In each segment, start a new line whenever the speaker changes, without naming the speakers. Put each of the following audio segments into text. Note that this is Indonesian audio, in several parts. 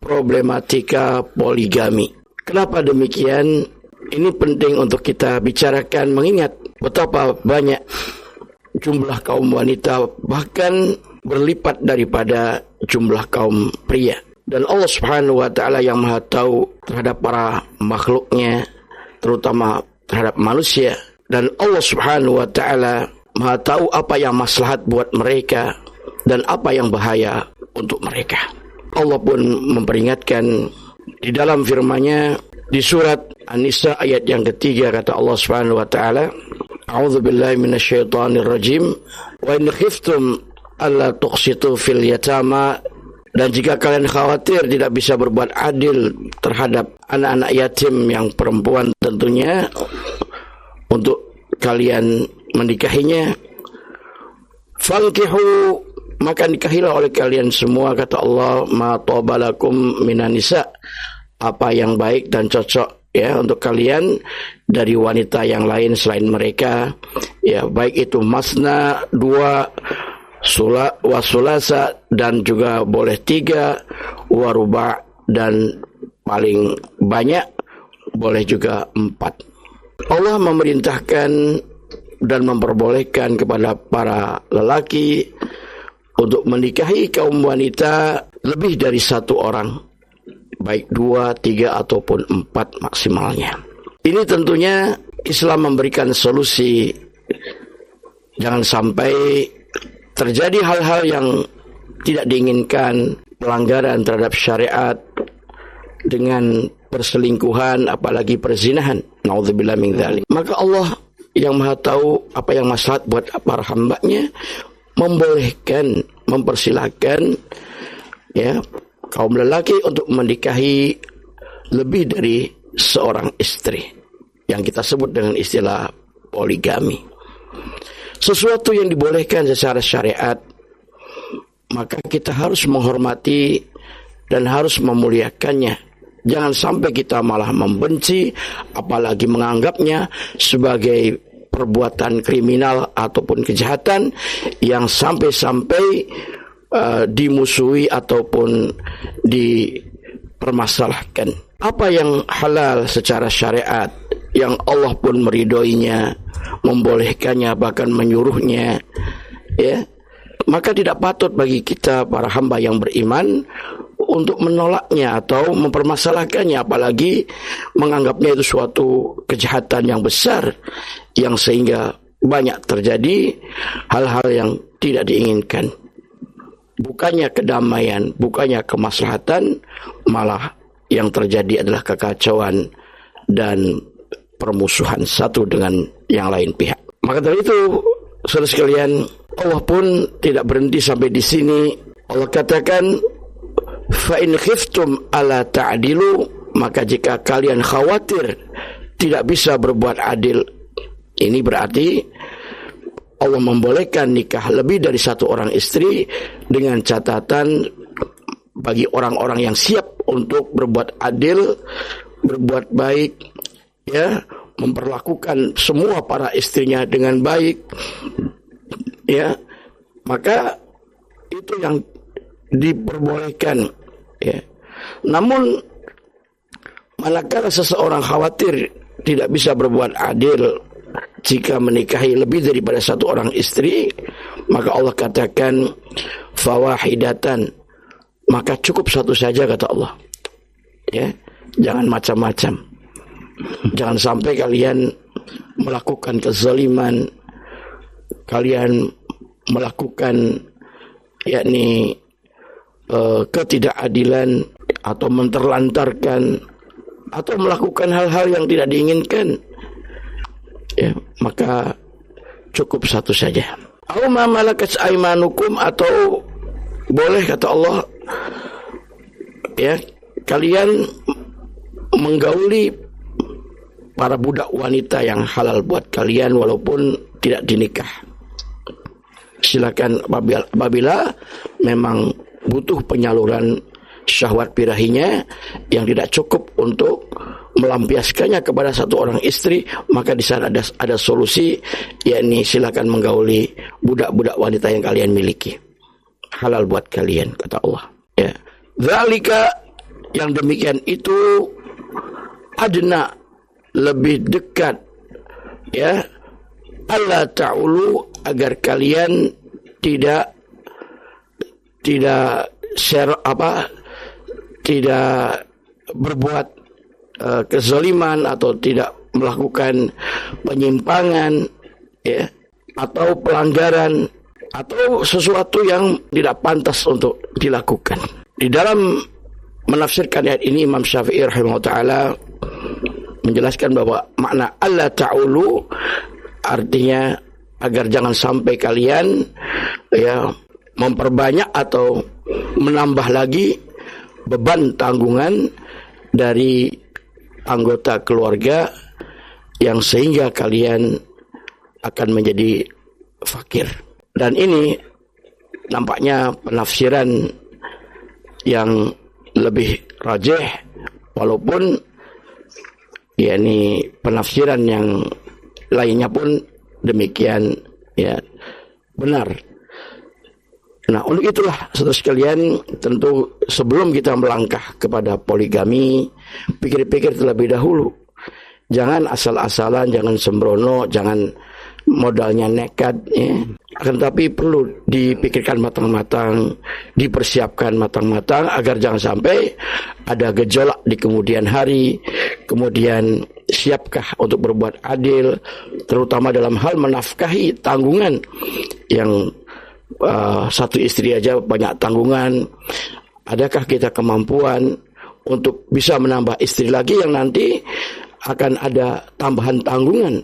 problematika poligami. Kenapa demikian? Ini penting untuk kita bicarakan, mengingat betapa banyak jumlah kaum wanita bahkan berlipat daripada jumlah kaum pria. Dan Allah Subhanahu wa ta'ala yang maha tahu terhadap para makhluknya, terutama terhadap manusia. Dan Allah Subhanahu wa ta'ala maha tahu apa yang maslahat buat mereka dan apa yang bahaya untuk mereka. Allah pun memperingatkan di dalam firman-Nya di surat An-Nisa ayat yang ketiga, kata Allah Subhanahu wa ta'ala, A'udzu billahi minasyaitonir rajim, wa in khiftum alla tuqsitu fil yatama, dan jika kalian khawatir tidak bisa berbuat adil terhadap anak-anak yatim yang perempuan tentunya, untuk kalian menikahinya, fankihu, maka nikahilah oleh kalian semua, kata Allah, ma tabalakum minan nisa, apa yang baik dan cocok ya untuk kalian dari wanita yang lain selain mereka, ya baik itu masna, dua, wasulasa, dan juga boleh tiga, waruba, dan paling banyak boleh juga 4. Allah memerintahkan dan memperbolehkan kepada para lelaki untuk menikahi kaum wanita lebih dari 1 orang, baik 2, 3, ataupun 4 maksimalnya. Ini tentunya Islam memberikan solusi. Jangan sampai terjadi hal-hal yang tidak diinginkan, pelanggaran terhadap syariat dengan perselingkuhan, apalagi perzinahan. Nauzubillah min dzalik. Maka Allah yang maha tahu apa yang maslahat buat para hamba-Nya membolehkan, mempersilahkan ya kaum lelaki untuk menikahi lebih dari seorang istri, yang kita sebut dengan istilah poligami. Sesuatu yang dibolehkan secara syariat, maka kita harus menghormati dan harus memuliakannya. Jangan sampai kita malah membenci, apalagi menganggapnya sebagai perbuatan kriminal ataupun kejahatan yang sampai-sampai dimusuhi ataupun dipermasalahkan. Apa yang halal secara syariat, yang Allah pun meridhoinya, membolehkannya, bahkan menyuruhnya, ya, maka tidak patut bagi kita para hamba yang beriman untuk menolaknya atau mempermasalahkannya, apalagi menganggapnya itu suatu kejahatan yang besar, yang sehingga banyak terjadi hal-hal yang tidak diinginkan. Bukannya kedamaian, bukannya kemaslahatan, malah yang terjadi adalah kekacauan dan permusuhan satu dengan yang lain pihak. Maka dari itu, saudara sekalian, Allah pun tidak berhenti sampai di sini. Allah katakan, fa in khiftum ala ta'dilu, maka jika kalian khawatir tidak bisa berbuat adil. Ini berarti Allah membolehkan nikah lebih dari 1 orang istri, dengan catatan bagi orang-orang yang siap untuk berbuat adil, berbuat baik, ya, memperlakukan semua para istrinya dengan baik, ya, maka itu yang diperbolehkan, ya. Namun manakala seseorang khawatir tidak bisa berbuat adil jika menikahi lebih daripada 1 orang istri, maka Allah katakan fawahidatan, maka cukup 1 saja, kata Allah, ya, jangan macam-macam. Jangan sampai kalian melakukan kezaliman, kalian melakukan yakni ketidakadilan, atau menterlantarkan, atau melakukan hal-hal yang tidak diinginkan, ya, maka cukup 1 saja. Au ma malakat aymanukum, atau boleh, kata Allah, ya, kalian menggauli para budak wanita yang halal buat kalian walaupun tidak dinikah. Silakan apabila memang butuh penyaluran syahwat birahinya yang tidak cukup untuk melampiaskannya kepada 1 orang istri, maka di sana ada solusi, yakni silakan menggauli budak-budak wanita yang kalian miliki. Halal buat kalian, kata Allah. Ya. Dzalika yang demikian itu adna, lebih dekat, ya, alla ta'ulu, agar kalian tidak berbuat kezaliman atau tidak melakukan penyimpangan, ya, atau pelanggaran atau sesuatu yang tidak pantas untuk dilakukan. Di dalam menafsirkan ayat ini, Imam Syafi'i rahimahullah ta'ala menjelaskan bahwa makna alla ta'ulu artinya agar jangan sampai kalian, ya, memperbanyak atau menambah lagi beban tanggungan dari anggota keluarga yang sehingga kalian akan menjadi fakir. Dan ini nampaknya penafsiran yang lebih rajih, walaupun ya ini penafsiran yang lainnya pun demikian, ya, benar. Nah, untuk itulah saudara sekalian, tentu sebelum kita melangkah kepada poligami, pikir-pikir terlebih dahulu. Jangan asal-asalan, jangan sembrono, jangan modalnya nekat, ya. Akan tetapi perlu dipikirkan matang-matang, dipersiapkan matang-matang agar jangan sampai ada gejolak di kemudian hari. Kemudian siapkah untuk berbuat adil, terutama dalam hal menafkahi tanggungan yang satu istri aja banyak tanggungan. Adakah kita kemampuan untuk bisa menambah istri lagi yang nanti akan ada tambahan tanggungan,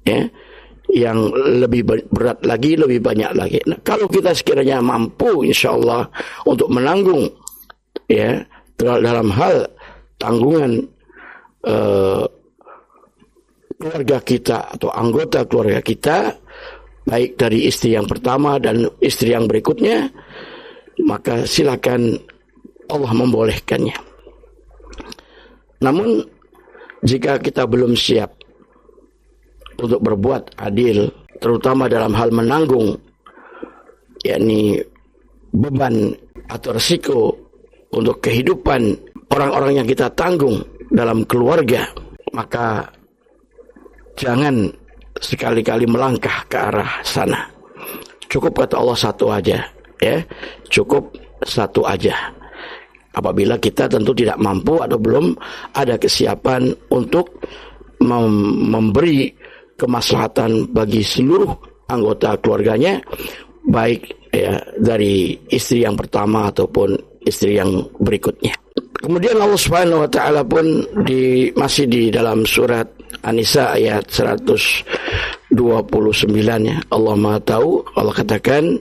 ya, yang lebih berat lagi, lebih banyak lagi. Nah, kalau kita sekiranya mampu insyaallah untuk menanggung, ya, dalam hal tanggungan keluarga kita atau anggota keluarga kita, baik dari istri yang pertama dan istri yang berikutnya, maka silakan, Allah membolehkannya. Namun jika kita belum siap untuk berbuat adil, terutama dalam hal menanggung, yakni beban atau resiko untuk kehidupan orang-orang yang kita tanggung dalam keluarga, maka jangan sekali-kali melangkah ke arah sana. Cukup kata Allah satu aja, ya, cukup satu aja. Apabila kita tentu tidak mampu atau belum ada kesiapan untuk memberi kemaslahatan bagi seluruh anggota keluarganya, baik, ya, dari istri yang pertama ataupun istri yang berikutnya. Kemudian Allah Subhanahu wa taala pun masih di dalam surat An-Nisa ayat 129, ya. Allah Maha tahu, Allah katakan,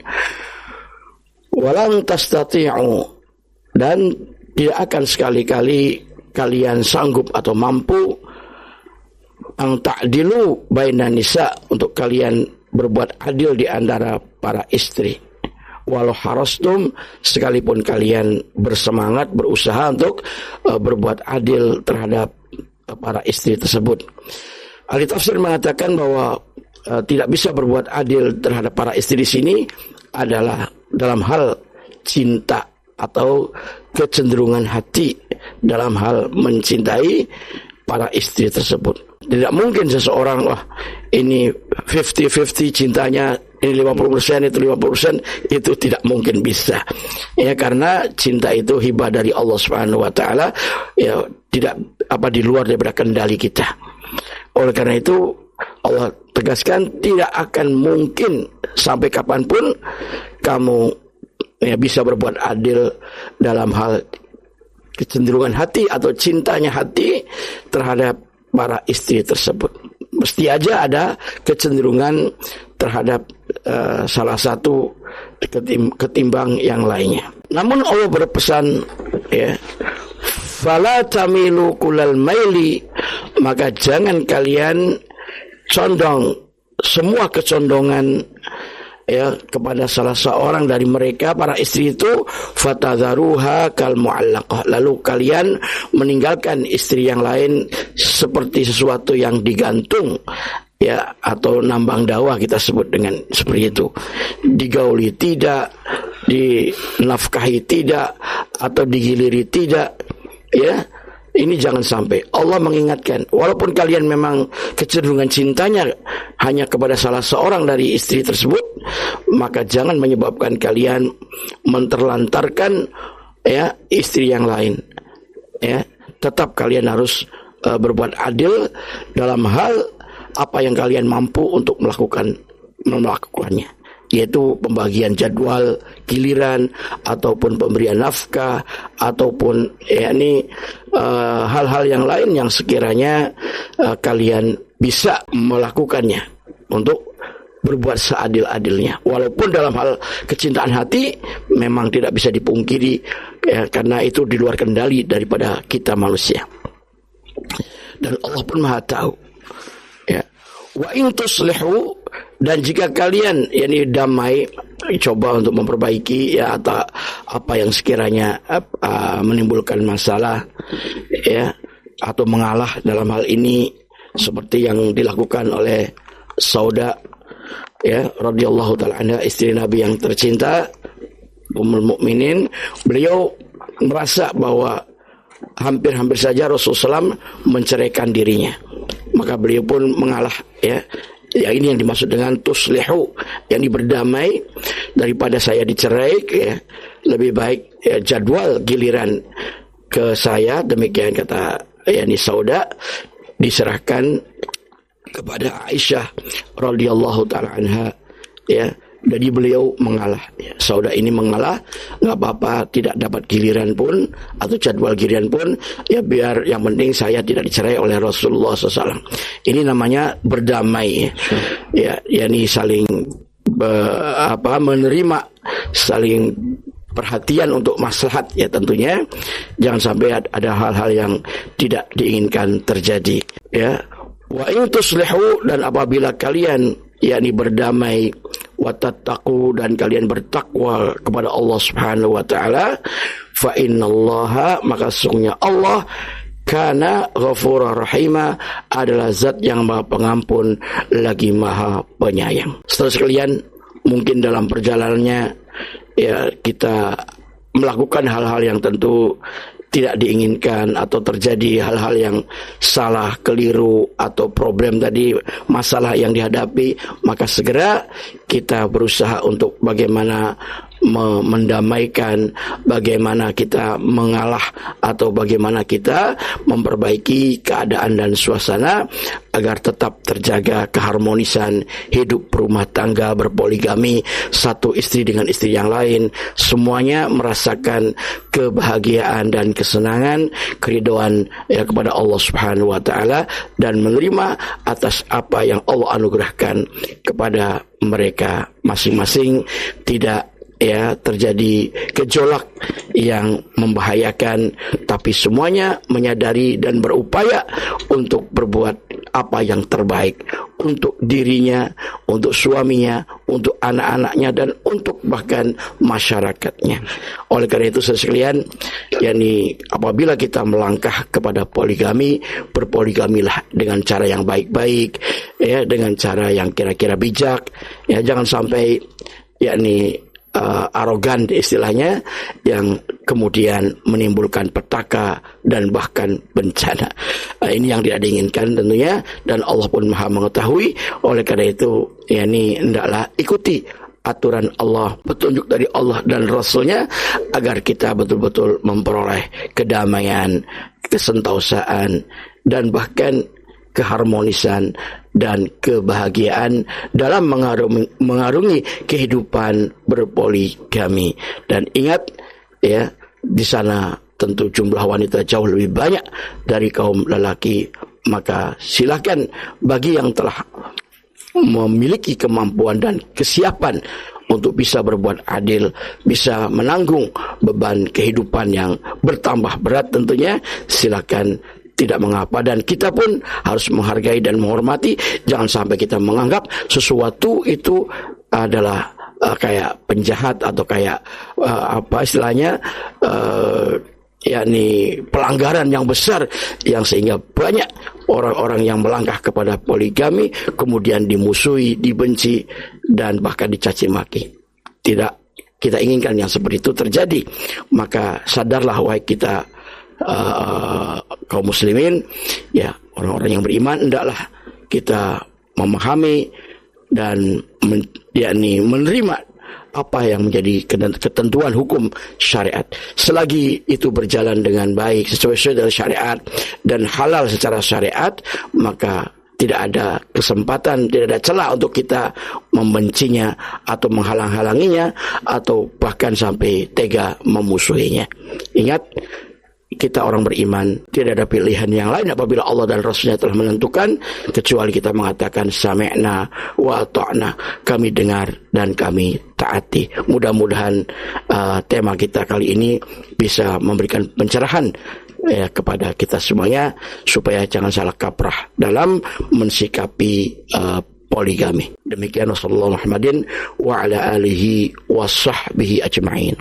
"Walan tastati'u," dan tidak akan sekali-kali kalian sanggup atau mampu ang ta'dilu bainan nisa, untuk kalian berbuat adil di antara para istri. Walau harastum, sekalipun kalian bersemangat, berusaha untuk berbuat adil terhadap para istri tersebut. Ahli tafsir mengatakan bahwa tidak bisa berbuat adil terhadap para istri di sini adalah dalam hal cinta atau kecenderungan hati dalam hal mencintai para istri tersebut. Tidak mungkin seseorang, wah, ini 50-50 cintanya, ini 50%, itu 50%, itu tidak mungkin bisa. Ya, karena cinta itu hibah dari Allah Subhanahu wa taala, ya, tidak di luar daripada kendali kita. Oleh karena itu Allah tegaskan tidak akan mungkin sampai kapanpun kamu, ya, bisa berbuat adil dalam hal kecenderungan hati atau cintanya hati terhadap para istri tersebut. Mesti aja ada kecenderungan terhadap salah satu ketimbang yang lainnya. Namun Allah berpesan, ya, fala tamilu kulal maili, maka jangan kalian condong semua kecondongan, ya, kepada salah seorang dari mereka para istri itu, fatadharuha kal mu'allaqah, lalu kalian meninggalkan istri yang lain seperti sesuatu yang digantung, ya, atau nambang dawa kita sebut dengan seperti itu. Digauli tidak, dinafkahi tidak, atau digiliri tidak, ya, ini jangan sampai. Allah mengingatkan, walaupun kalian memang kecenderungan cintanya hanya kepada salah seorang dari istri tersebut, maka jangan menyebabkan kalian menterlantarkan ya istri yang lain. Ya, tetap kalian harus berbuat adil dalam hal apa yang kalian mampu untuk melakukannya, yaitu pembagian jadwal giliran ataupun pemberian nafkah ataupun hal-hal yang lain yang sekiranya kalian bisa melakukannya untuk berbuat seadil-adilnya. Walaupun dalam hal kecintaan hati memang tidak bisa dipungkiri ya, karena itu di luar kendali daripada kita manusia. Dan Allah pun Maha tahu. Ya. Wa in tuslihu, dan jika kalian damai, coba untuk memperbaiki ya atau apa yang sekiranya menimbulkan masalah ya atau mengalah dalam hal ini seperti yang dilakukan oleh Sauda ya radhiyallahu taala anha, istri Nabi yang tercinta, Ummul Mukminin. Beliau merasa bahwa hampir-hampir saja Rasulullah SAW menceraikan dirinya, maka beliau pun mengalah ya. Ya, ini yang dimaksud dengan tuslihu, yang berdamai, daripada saya dicerai ya, lebih baik ya, jadwal giliran ke saya, demikian kata Sauda, diserahkan kepada Aisyah radhiyallahu taala anha ya. Jadi beliau mengalah ya. Sauda ini mengalah, nggak apa-apa, tidak dapat giliran pun atau jadwal giliran pun ya, biar yang penting saya tidak dicerai oleh Rasulullah SAW. Ini namanya berdamai ya, yakni saling menerima, saling perhatian untuk maslahat ya, tentunya jangan sampai ada hal-hal yang tidak diinginkan terjadi ya. Wa in tuslihu, dan apabila kalian berdamai, wa tattaqu, dan kalian bertakwa kepada Allah Subhanahu wa taala, fa innallaha, maka sesungguhnya Allah kana ghafurur rahima, adalah zat yang Maha Pengampun lagi Maha Penyayang. Setelah sekalian, mungkin dalam perjalanannya ya kita melakukan hal-hal yang tentu tidak diinginkan atau terjadi hal-hal yang salah, keliru atau problem tadi, masalah yang dihadapi, maka segera kita berusaha untuk bagaimana mendamaikan, bagaimana kita mengalah atau bagaimana kita memperbaiki keadaan dan suasana agar tetap terjaga keharmonisan hidup rumah tangga berpoligami, satu istri dengan istri yang lain, semuanya merasakan kebahagiaan dan kesenangan, keridhaan ya kepada Allah Subhanahu wa taala, dan menerima atas apa yang Allah anugerahkan kepada mereka masing-masing, tidak ya terjadi gejolak yang membahayakan, tapi semuanya menyadari dan berupaya untuk berbuat apa yang terbaik untuk dirinya, untuk suaminya, untuk anak-anaknya, dan untuk bahkan masyarakatnya. Oleh karena itu sekalian, apabila kita melangkah kepada poligami, berpoligamilah dengan cara yang baik-baik ya, dengan cara yang kira-kira bijak ya, jangan sampai arogan istilahnya, yang kemudian menimbulkan petaka dan bahkan bencana. Ini yang tidak diinginkan tentunya, dan Allah pun Maha mengetahui. Oleh karena itu hendaklah ikuti aturan Allah, petunjuk dari Allah dan Rasulnya, agar kita betul-betul memperoleh kedamaian, kesentausaan, dan bahkan keharmonisan dan kebahagiaan dalam mengarungi kehidupan berpoligami. Dan ingat ya, di sana tentu jumlah wanita jauh lebih banyak dari kaum lelaki, maka silakan bagi yang telah memiliki kemampuan dan kesiapan untuk bisa berbuat adil, bisa menanggung beban kehidupan yang bertambah berat tentunya, silakan, tidak mengapa. Dan kita pun harus menghargai dan menghormati. Jangan sampai kita menganggap sesuatu itu adalah kayak penjahat atau kayak pelanggaran yang besar, yang sehingga banyak orang-orang yang melangkah kepada poligami kemudian dimusuhi, dibenci, dan bahkan dicaci maki. Tidak kita inginkan yang seperti itu terjadi. Maka sadarlah wahai kita kaum muslimin, ya orang-orang yang beriman hendaklah kita memahami dan menerima apa yang menjadi ketentuan hukum syariat. Selagi itu berjalan dengan baik sesuai dengan syariat dan halal secara syariat, maka tidak ada kesempatan, tidak ada celah untuk kita membencinya atau menghalang-halanginya atau bahkan sampai tega memusuhinya. Ingat, kita orang beriman tidak ada pilihan yang lain apabila Allah dan Rasulnya telah menentukan, kecuali kita mengatakan sami'na wa ata'na, kami dengar dan kami taati. Mudah-mudahan tema kita kali ini bisa memberikan pencerahan kepada kita semuanya, supaya jangan salah kaprah dalam mensikapi poligami. Demikian, wassalamualaikum warahmatullahi wabarakatuh wa ala alihi wa sahbihi ajma'in.